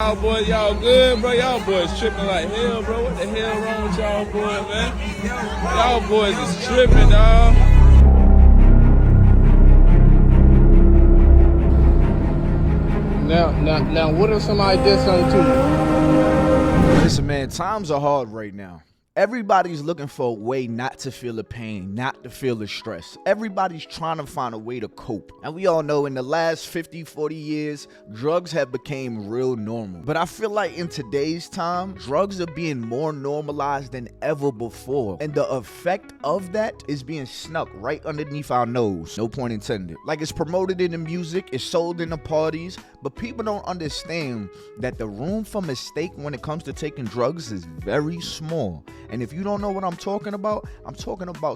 Y'all boys, y'all good, bro? Y'all boys tripping like hell, bro. What the hell wrong with y'all boys, man? Y'all boys is tripping, dawg. Now, what if somebody did something to you? Listen, man, times are hard right now. Everybody's looking for a way not to feel the pain, not to feel the stress. Everybody's trying to find a way to cope. And we all know in the last 50, 40 years, drugs have become real normal. But I feel like in today's time, drugs are being more normalized than ever before. And the effect of that is being snuck right underneath our nose. No point intended. Like, it's promoted in the music, it's sold in the parties, but people don't understand that the room for mistake when it comes to taking drugs is very small. And if you don't know what I'm talking about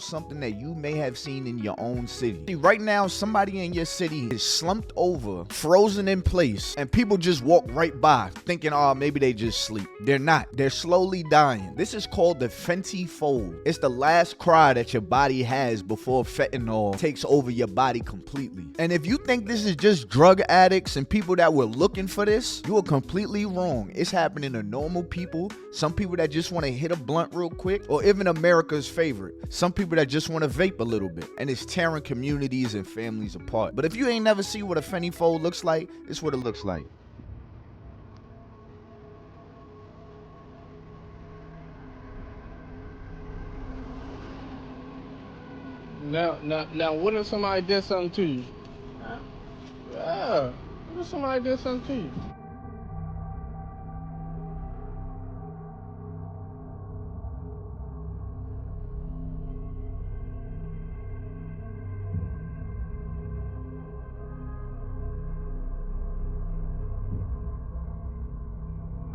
something that you may have seen in your own city. See, right now, somebody in your city is slumped over, frozen in place, and people just walk right by thinking, oh, maybe they just sleep. They're not. They're slowly dying. This is called the Fenty Fold. It's the last cry that your body has before fentanyl takes over your body completely. And if you think this is just drug addicts and people that were looking for this, you are completely wrong. It's happening to normal people, some people that just want to hit a blunt real quick, or even America's favorite, some people that just want to vape a little bit, and it's tearing communities and families apart. But if you ain't never seen what a Fenty Fold looks like, it's what it looks like. Now, what if somebody did something to you? Yeah, what if somebody did something to you?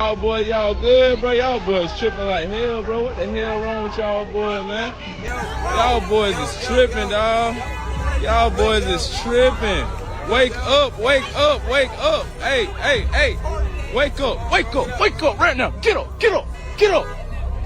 Y'all boys, y'all good, bro? Y'all boys tripping like hell, bro. What the hell wrong with y'all boys, man? Y'all boys is tripping, dawg. Y'all boys is tripping. Wake up, wake up, wake up. Hey, hey, hey. Wake up, wake up, wake up right now. Get up, get up, get up.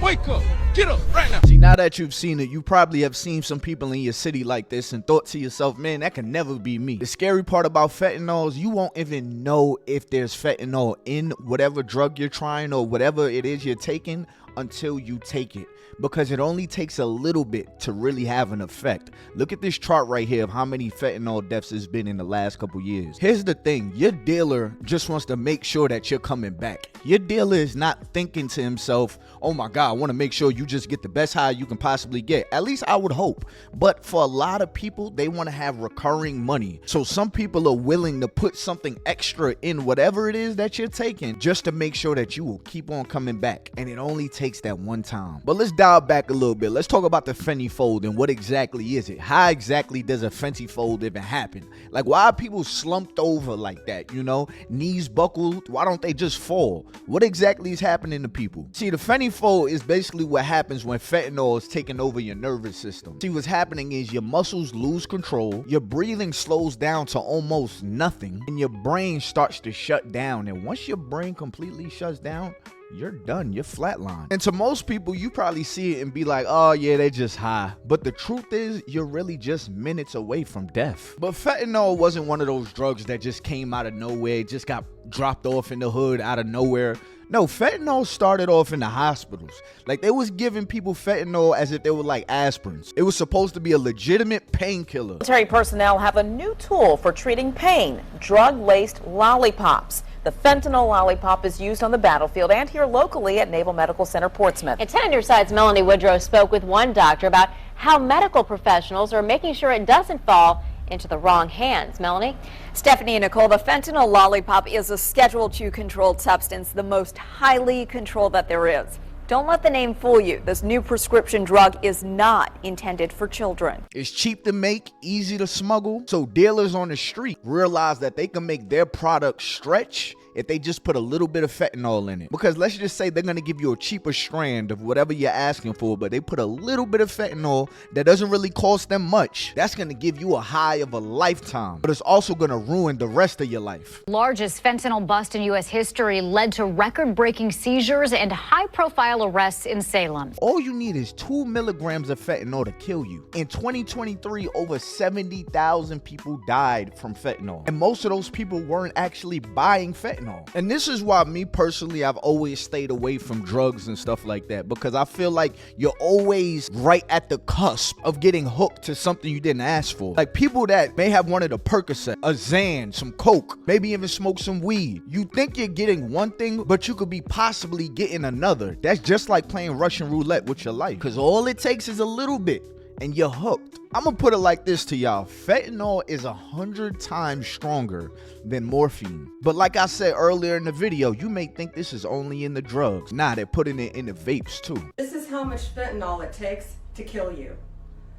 Wake up. Get up right now. See, now that you've seen it, you probably have seen some people in your city like this and thought to yourself, man, that can never be me. The scary part about fentanyl is you won't even know if there's fentanyl in whatever drug you're trying or whatever it is you're taking until you take it, because it only takes a little bit to really have an effect. Look at this chart right here of how many fentanyl deaths has been in the last couple years. Here's the thing, your dealer just wants to make sure that you're coming back. Your dealer is not thinking to himself, oh my God, I want to make sure you just get the best high you can possibly get. At least I would hope. But for a lot of people, they want to have recurring money. So some people are willing to put something extra in whatever it is that you're taking just to make sure that you will keep on coming back. And it only takes that one time. But let's dial back a little bit. Let's talk about the Fenty Fold and what exactly is it? How exactly does a Fenty Fold even happen? Like, why are people slumped over like that, you know? Knees buckled? Why don't they just fall? What exactly is happening to people? See, the Fenty Fold is basically what happens when fentanyl is taking over your nervous system. See, what's happening is your muscles lose control, your breathing slows down to almost nothing, and your brain starts to shut down. And once your brain completely shuts down, you're done. You're flatlined. And to most people, you probably see it and be like, oh yeah, they're just high. But the truth is, you're really just minutes away from death. But fentanyl wasn't one of those drugs that just came out of nowhere. It just got dropped off in the hood out of nowhere. No, fentanyl started off in the hospitals. Like, they was giving people fentanyl as if they were like aspirins. It was supposed to be a legitimate painkiller. Military personnel have a new tool for treating pain: drug-laced lollipops. The fentanyl lollipop is used on the battlefield and here locally at Naval Medical Center Portsmouth. And 10 on your side's Melanie Woodrow spoke with one doctor about how medical professionals are making sure it doesn't fall into the wrong hands. Melanie? Stephanie and Nicole, the fentanyl lollipop is a Schedule II controlled substance, the most highly controlled that there is. Don't let the name fool you. This new prescription drug is not intended for children. It's cheap to make, easy to smuggle, so dealers on the street realize that they can make their product stretch if they just put a little bit of fentanyl in it. Because let's just say they're gonna give you a cheaper strand of whatever you're asking for, but they put a little bit of fentanyl that doesn't really cost them much. That's gonna give you a high of a lifetime, but it's also gonna ruin the rest of your life. Largest fentanyl bust in U.S. history led to record-breaking seizures and high-profile arrests in Salem. All you need is 2 milligrams of fentanyl to kill you. In 2023, over 70,000 people died from fentanyl, and most of those people weren't actually buying fentanyl. fentanyl. And this is why me personally, I've always stayed away from drugs and stuff like that, because I feel like you're always right at the cusp of getting hooked to something you didn't ask for. Like people that may have wanted a Percocet, a Xan, some coke, maybe even smoke some weed. You think you're getting one thing, but you could be possibly getting another. That's just like playing Russian roulette with your life, because all it takes is a little bit and you're hooked. I'm gonna put it like this to y'all. Fentanyl is 100 times stronger than morphine. But like I said earlier in the video, you may think this is only in the drugs. Nah, they're putting it in the vapes too. This is how much fentanyl it takes to kill you.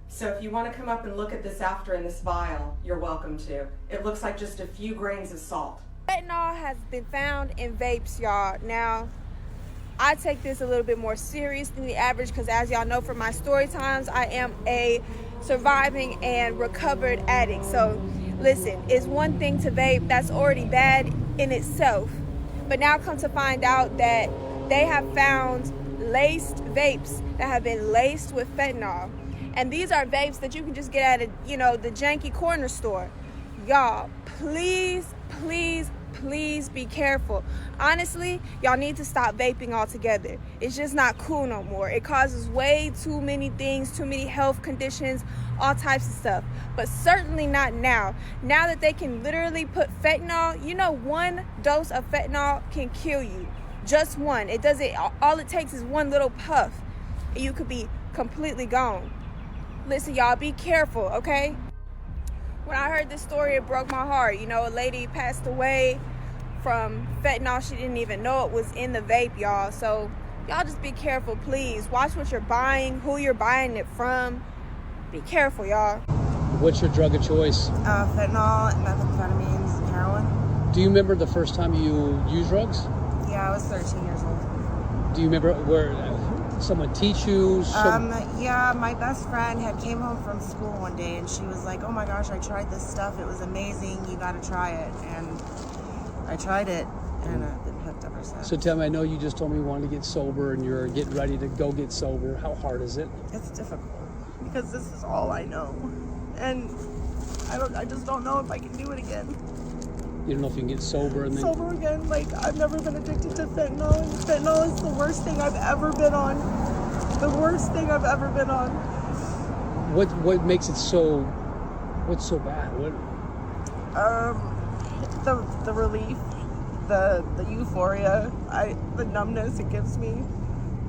So if you want to come up and look at this after in this vial, you're welcome to. It looks like just a few grains of salt. Fentanyl has been found in vapes, y'all. Now, I take this a little bit more serious than the average because, as y'all know from my story times, I am a surviving and recovered addict. So listen, it's one thing to vape, that's already bad in itself. But now come to find out that they have found laced vapes that have been laced with fentanyl. And these are vapes that you can just get at the janky corner store. Y'all, please, please, please be careful. Honestly, y'all need to stop vaping altogether. It's just not cool no more. It causes way too many things, too many health conditions, all types of stuff. But certainly not now. Now that they can literally put fentanyl, one dose of fentanyl can kill you. Just one. It doesn't, all it takes is one little puff and you could be completely gone. Listen, y'all, be careful, okay? When I heard this story, it broke my heart. A lady passed away from fentanyl. She didn't even know it was in the vape, y'all. So y'all just be careful, please. Watch what you're buying, who you're buying it from. Be careful, y'all. What's your drug of choice? Fentanyl, methamphetamines, and heroin. Do you remember the first time you used drugs? Yeah, I was 13 years old. Do you remember where someone teach you? Yeah, my best friend had came home from school one day and she was like, oh my gosh, I tried this stuff. It was amazing. You got to try it. And I tried it and I've been hooked ever since. So tell me, I know you just told me you wanted to get sober and you're getting ready to go get sober. How hard is it? It's difficult because this is all I know. And I just don't know if I can do it again. You don't know if you can get sober and then... Sober again? Like, I've never been addicted to fentanyl. And fentanyl is the worst thing I've ever been on. The worst thing I've ever been on. What makes it so... What's so bad? The relief, the euphoria, the numbness it gives me.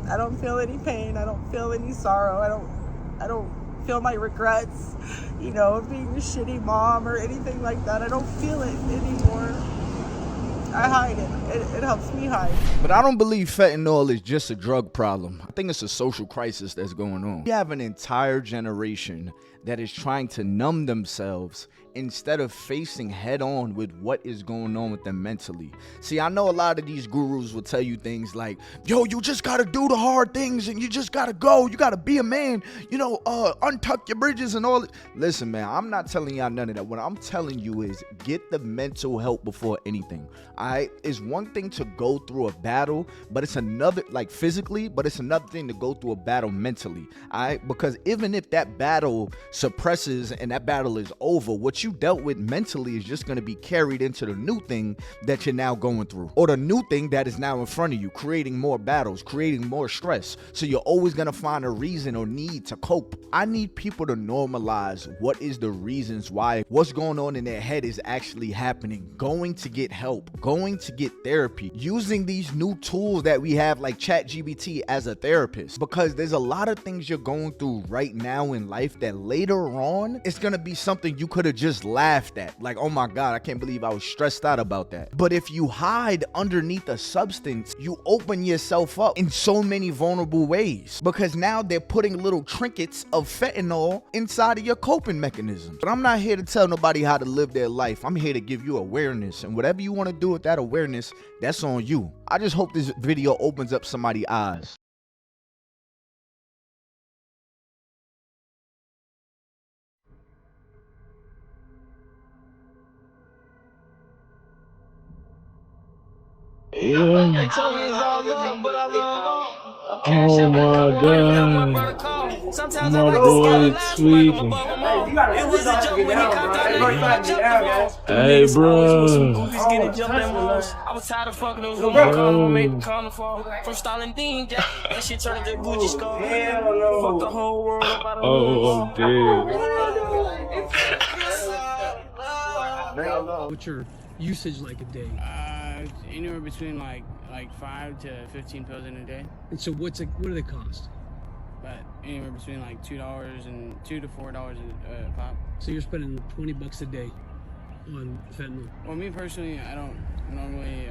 I don't feel any pain. I don't feel any sorrow. I don't feel my regrets, of being a shitty mom or anything like that. I don't feel it anymore. I hide it. It helps me hide. But I don't believe fentanyl is just a drug problem. I think it's a social crisis that's going on. We have an entire generation that is trying to numb themselves instead of facing head on with what is going on with them mentally. See, I know a lot of these gurus will tell you things like, yo, you just gotta do the hard things and you just gotta go. You gotta be a man, untuck your bridges and all that. Listen, man, I'm not telling y'all none of that. What I'm telling you is get the mental help before anything. All right? It's one thing to go through a battle, but it's another, like physically, but it's another thing to go through a battle mentally. All right? Because even if that battle suppresses and that battle is over, what you dealt with mentally is just going to be carried into the new thing that you're now going through, or the new thing that is now in front of you, creating more battles, creating more stress. So you're always going to find a reason or need to cope. I need people to normalize what is the reasons why what's going on in their head is actually happening. Going to get help, going to get therapy, using these new tools that we have like ChatGPT as a therapist, because there's a lot of things you're going through right now in life that later on it's going to be something you could have just laughed at, like, oh my god, I can't believe I was stressed out about that. But if you hide underneath a substance, you open yourself up in so many vulnerable ways, because now they're putting little trinkets of fentanyl inside of your coping mechanisms. But I'm not here to tell nobody how to live their life. I'm here to give you awareness, and whatever you want to do with that awareness, that's on you. I just hope this video opens up somebody's eyes. Yeah. They told me it's all love, but I love all. Oh my God. My boy tweaking. Hey, bro. I was tired of fucking those bro. Make the corner for from Stalin Dean Jack. That shit turned into Gucci skull. Fuck the whole world up out of Oh, What's your usage like a day? Anywhere between like 5 to 15 pills in a day. And so what do they cost? But anywhere between like $2 and $2 to $4 a pop. So you're spending $20 a day on fentanyl. Well, me personally, I don't normally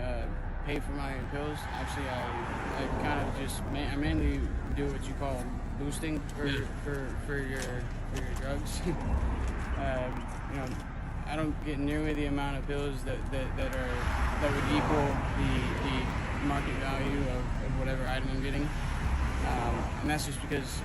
pay for my pills. Actually, I kind of just I mainly do what you call boosting for your drugs. You know, I don't get nearly the amount of pills that would equal the market value of whatever item I'm getting, and that's just because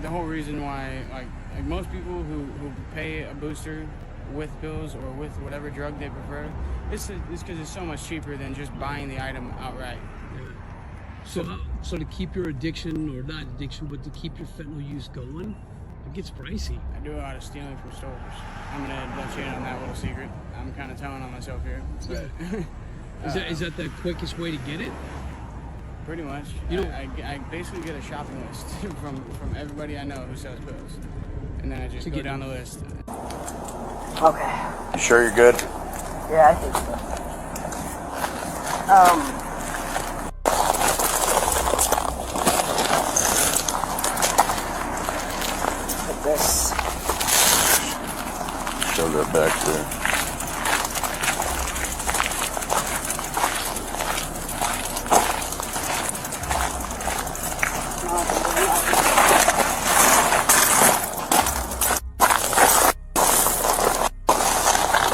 the whole reason why like most people who pay a booster with pills or with whatever drug they prefer, it's because it's so much cheaper than just buying the item outright. Yeah. So to keep your addiction, or not addiction, but to keep your fentanyl use going, it gets pricey. I do a lot of stealing from stores. I'm gonna let you in on that little secret. I'm kind of telling on myself here. But, is that the quickest way to get it? Pretty much. I basically get a shopping list from everybody I know who sells pills, and then I just go down the list. Okay. You sure you're good? Yeah, I think so. This. Shove that back there.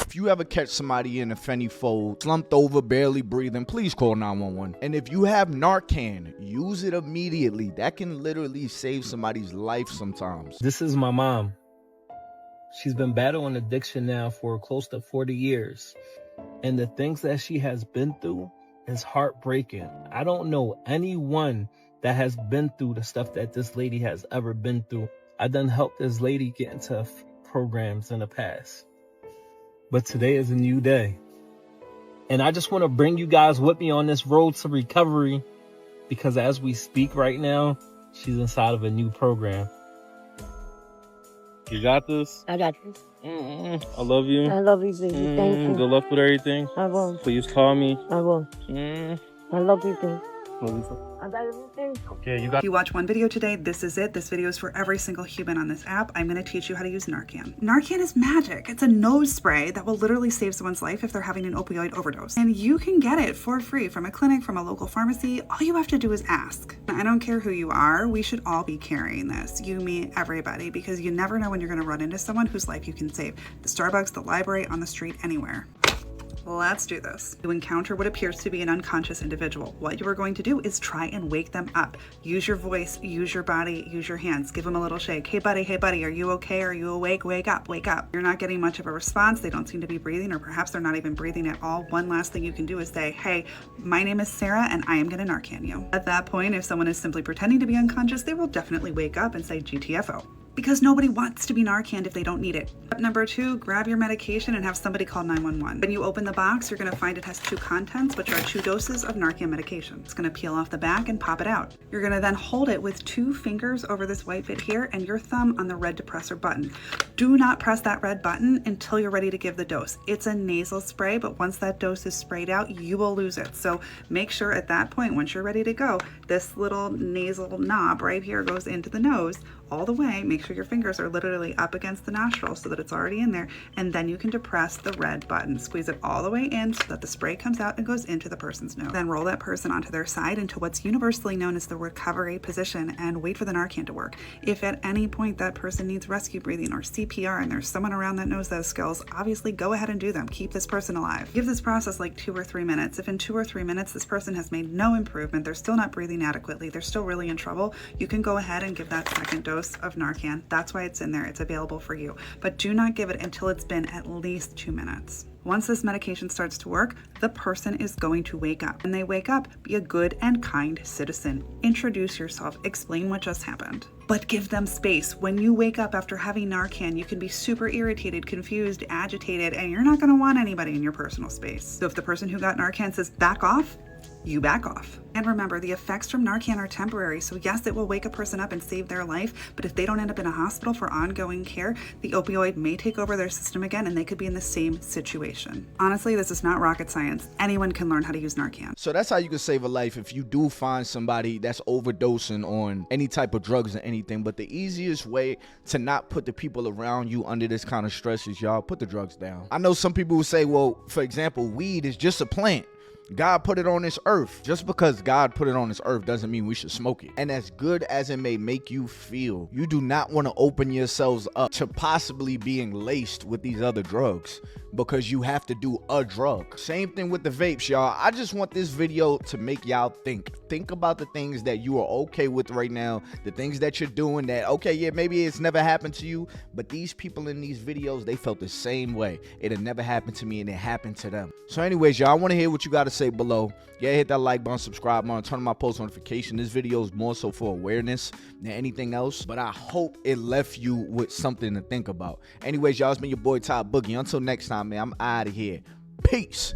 If you ever catch somebody in a Fenty Fold, slumped over, barely breathing, please call 911. And if you have Narcan, use it immediately. That can literally save somebody's life sometimes. This is my mom. She's been battling addiction now for close to 40 years. And the things that she has been through is heartbreaking. I don't know anyone that has been through the stuff that this lady has ever been through. I done helped this lady get into programs in the past. But today is a new day. And I just want to bring you guys with me on this road to recovery, because as we speak right now, she's inside of a new program. You got this? I got this. I love you. I love you, baby. Thank you. Good luck with everything. I will. Please call me. I will. I love you, baby. I got everything. Okay, you got. If you watch one video today, this is it. This video is for every single human on this app. I'm going to teach you how to use Narcan. Narcan is magic. It's a nose spray that will literally save someone's life if they're having an opioid overdose. And you can get it for free from a clinic, from a local pharmacy. All you have to do is ask. I don't care who you are. We should all be carrying this. You, me, everybody, because you never know when you're going to run into someone whose life you can save. The Starbucks, the library, on the street, anywhere. Let's do this. You encounter what appears to be an unconscious individual. What you are going to do is try and wake them up. Use your voice, use your body, use your hands. Give them a little shake. Hey buddy, are you okay? Are you awake? Wake up, wake up. You're not getting much of a response. They don't seem to be breathing, or perhaps they're not even breathing at all. One last thing you can do is say, hey, my name is Sarah and I am gonna Narcan you. At that point, if someone is simply pretending to be unconscious, they will definitely wake up and say GTFO. Because nobody wants to be Narcaned if they don't need it. Step number 2, grab your medication and have somebody call 911. When you open the box, you're gonna find it has 2 contents, which are 2 doses of Narcan medication. It's gonna peel off the back and pop it out. You're gonna then hold it with 2 fingers over this white bit here and your thumb on the red depressor button. Do not press that red button until you're ready to give the dose. It's a nasal spray, but once that dose is sprayed out, you will lose it. So make sure at that point, once you're ready to go, this little nasal knob right here goes into the nose all the way. Make sure your fingers are literally up against the nostril so that it's already in there, and then you can depress the red button. Squeeze it all the way in so that the spray comes out and goes into the person's nose. Then roll that person onto their side into what's universally known as the recovery position and wait for the Narcan to work. If at any point that person needs rescue breathing or CPR and there's someone around that knows those skills, obviously go ahead and do them. Keep this person alive. Give this process like 2 or 3 minutes. If in 2 or 3 minutes this person has made no improvement, they're still not breathing adequately, they're still really in trouble, you can go ahead and give that second dose of Narcan. That's why it's in there. It's available for you. But do not give it until it's been at least 2 minutes. Once this medication starts to work, the person is going to wake up. When they wake up, be a good and kind citizen. Introduce yourself, explain what just happened. But give them space. When you wake up after having Narcan, you can be super irritated, confused, agitated, and you're not going to want anybody in your personal space. So if the person who got Narcan says back off, you back off. And remember, the effects from Narcan are temporary, so yes, it will wake a person up and save their life, but if they don't end up in a hospital for ongoing care, the opioid may take over their system again and they could be in the same situation. Honestly, this is not rocket science. Anyone can learn how to use Narcan. So that's how you can save a life if you do find somebody that's overdosing on any type of drugs or anything. But the easiest way to not put the people around you under this kind of stress is, y'all, put the drugs down. I know some people will say, well, for example, weed is just a plant. God put it on this earth. Just because God put it on this earth doesn't mean we should smoke it. And as good as it may make you feel, you do not want to open yourselves up to possibly being laced with these other drugs because you have to do a drug. Same thing with the vapes, y'all. I just want this video to make y'all think about the things that you are okay with right now, the things that you're doing that, okay, yeah, maybe it's never happened to you, but these people in these videos, they felt the same way. It had never happened to me and it happened to them. So anyways, y'all, I want to hear what you got to say below. Yeah, hit that like button, subscribe button, turn on my post notification. This video is more so for awareness than anything else, but I hope it left you with something to think about. Anyways, y'all, it's been your boy Top Boogie. Until next time, man, I'm out of here. Peace.